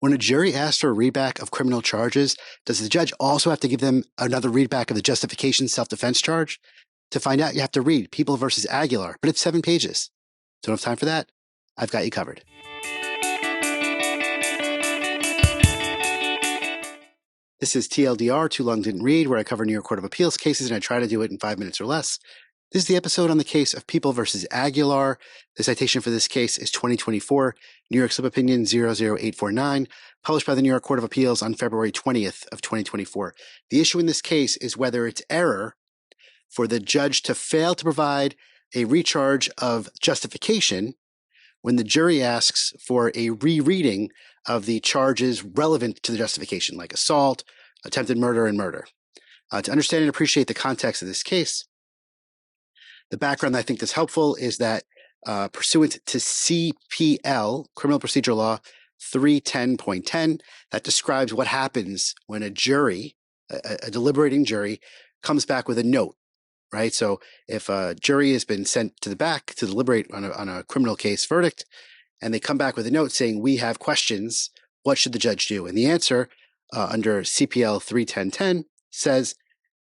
When a jury asks for a readback of criminal charges, does the judge also have to give them another readback of the justification self-defense charge? To find out, you have to read People v. Aguilar, but it's 7 pages. Don't have time for that? I've got you covered. This is TLDR, Too Long Didn't Read, where I cover New York Court of Appeals cases and I try to do it in 5 minutes or less. This is the episode on the case of People v. Aguilar. The citation for this case is 2024, New York Slip Opinion 00849, published by the New York Court of Appeals on February 20th of 2024. The issue in this case is whether it's error for the judge to fail to provide a recharge of justification when the jury asks for a rereading of the charges relevant to the justification, like assault, attempted murder, and murder. To understand and appreciate the context of this case, the background that I think is helpful is that pursuant to CPL, Criminal Procedure Law 310.10, that describes what happens when a jury, a deliberating jury, comes back with a note, right? So if a jury has been sent to the back to deliberate on a criminal case verdict, and they come back with a note saying, we have questions, what should the judge do? And the answer under CPL 310.10 says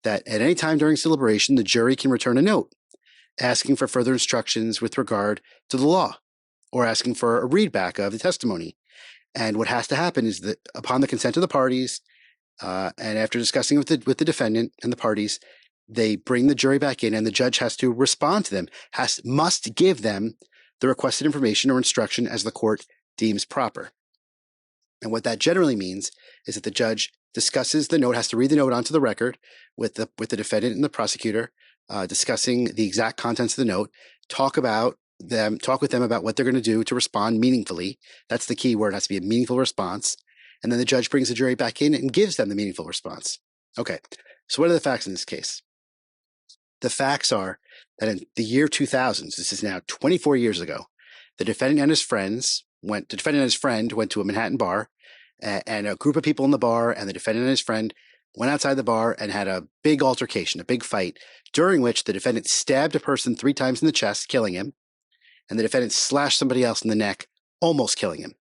that at any time during deliberation, the jury can return a note asking for further instructions with regard to the law or asking for a readback of the testimony. And what has to happen is that upon the consent of the parties and after discussing with the defendant and the parties, they bring the jury back in and the judge has to respond to them, must give them the requested information or instruction as the court deems proper. And what that generally means is that the judge discusses the note, has to read the note onto the record with the defendant and the prosecutor, discussing the exact contents of the note, talk with them about what they're going to do to respond meaningfully. That's the key word. It has to be a meaningful response. And then the judge brings the jury back in and gives them the meaningful response. Okay. So what are the facts in this case? The facts are that in the year 2000, this is now 24 years ago, the defendant and his friend went to a Manhattan bar, and a group of people in the bar and the defendant and his friend went outside the bar and had a big altercation, a big fight, during which the defendant stabbed a person 3 times in the chest, killing him, and the defendant slashed somebody else in the neck, almost killing him.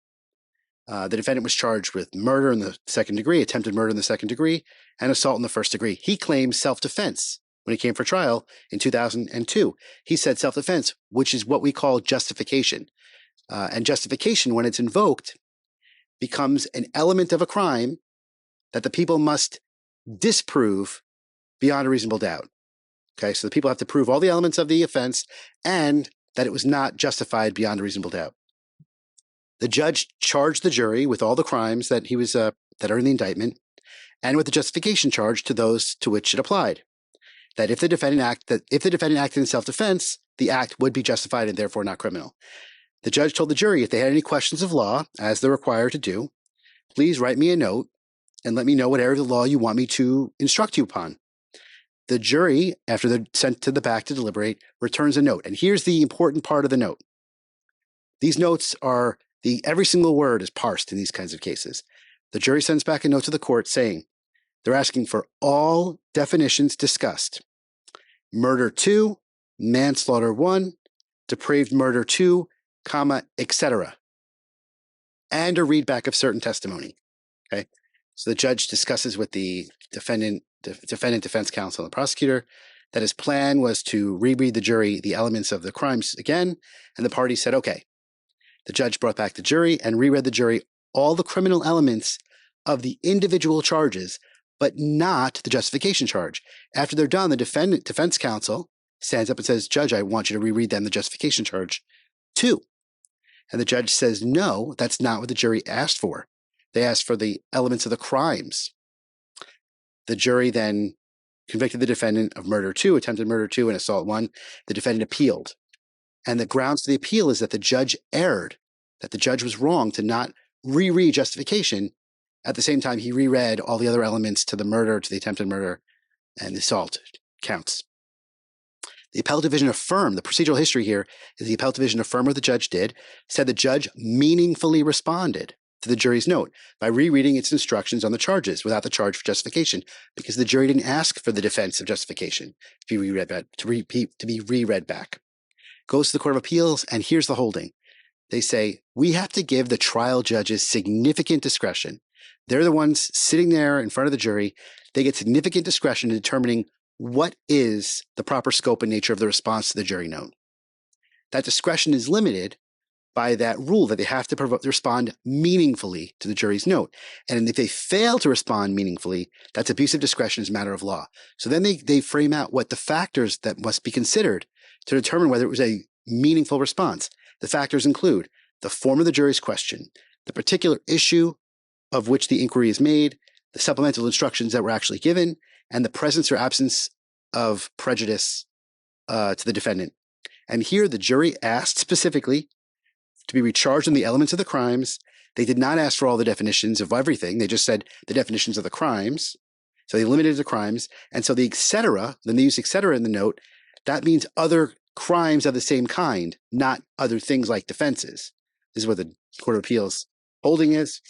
The defendant was charged with murder in the second degree, attempted murder in the second degree, and assault in the first degree. He claimed self-defense when he came for trial in 2002. He said self-defense, which is what we call justification. And justification, when it's invoked, becomes an element of a crime that the people must disprove beyond a reasonable doubt. Okay, so the people have to prove all the elements of the offense and that it was not justified beyond a reasonable doubt. The judge charged the jury with all the crimes that that are in the indictment, and with the justification charge to those to which it applied. That if the defendant acted in self-defense, the act would be justified and therefore not criminal. The judge told the jury if they had any questions of law, as they're required to do, please write me a note and let me know what area of the law you want me to instruct you upon. The jury, after they're sent to the back to deliberate, returns a note. And here's the important part of the note. These notes are every single word is parsed in these kinds of cases. The jury sends back a note to the court saying they're asking for all definitions discussed. Murder 2, manslaughter 1, depraved murder 2, etc. And a readback of certain testimony. Okay. So the judge discusses with the defendant, defense counsel, and the prosecutor that his plan was to reread the jury the elements of the crimes again, and the party said, okay. The judge brought back the jury and reread the jury all the criminal elements of the individual charges, but not the justification charge. After they're done, the defense counsel stands up and says, Judge, I want you to reread them the justification charge too. And the judge says, no, that's not what the jury asked for. They asked for the elements of the crimes. The jury then convicted the defendant of murder 2, attempted murder 2, and assault 1. The defendant appealed. And the grounds for the appeal is that the judge erred, that the judge was wrong to not reread justification. At the same time, he reread all the other elements to the murder, to the attempted murder, and the assault counts. The appellate division affirmed, the procedural history here is the appellate division affirmed what the judge did, said the judge meaningfully responded to the jury's note by rereading its instructions on the charges without the charge for justification, because the jury didn't ask for the defense of justification to be reread back. Goes to the Court of Appeals, and here's the holding. They say, we have to give the trial judges significant discretion. They're the ones sitting there in front of the jury. They get significant discretion in determining what is the proper scope and nature of the response to the jury note. That discretion is limited by that rule that they have to respond meaningfully to the jury's note. And if they fail to respond meaningfully, that's abuse of discretion as a matter of law. So then they frame out what the factors that must be considered to determine whether it was a meaningful response. The factors include the form of the jury's question, the particular issue of which the inquiry is made, the supplemental instructions that were actually given, and the presence or absence of prejudice to the defendant. And here the jury asked specifically to be recharged on the elements of the crimes. They did not ask for all the definitions of everything. They just said the definitions of the crimes. So they limited the crimes. And so the et cetera, then they use et cetera in the note. That means other crimes of the same kind, not other things like defenses. This is what the Court of Appeals holding is.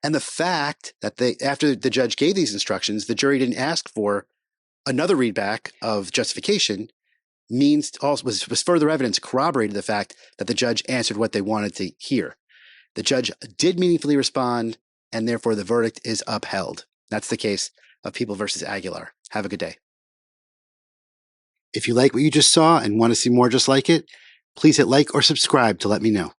And the fact that after the judge gave these instructions, the jury didn't ask for another readback of justification was further evidence corroborated the fact that the judge answered what they wanted to hear. The judge did meaningfully respond, and therefore the verdict is upheld. That's the case of People v. Aguilar. Have a good day. If you like what you just saw and want to see more just like it, please hit like or subscribe to let me know.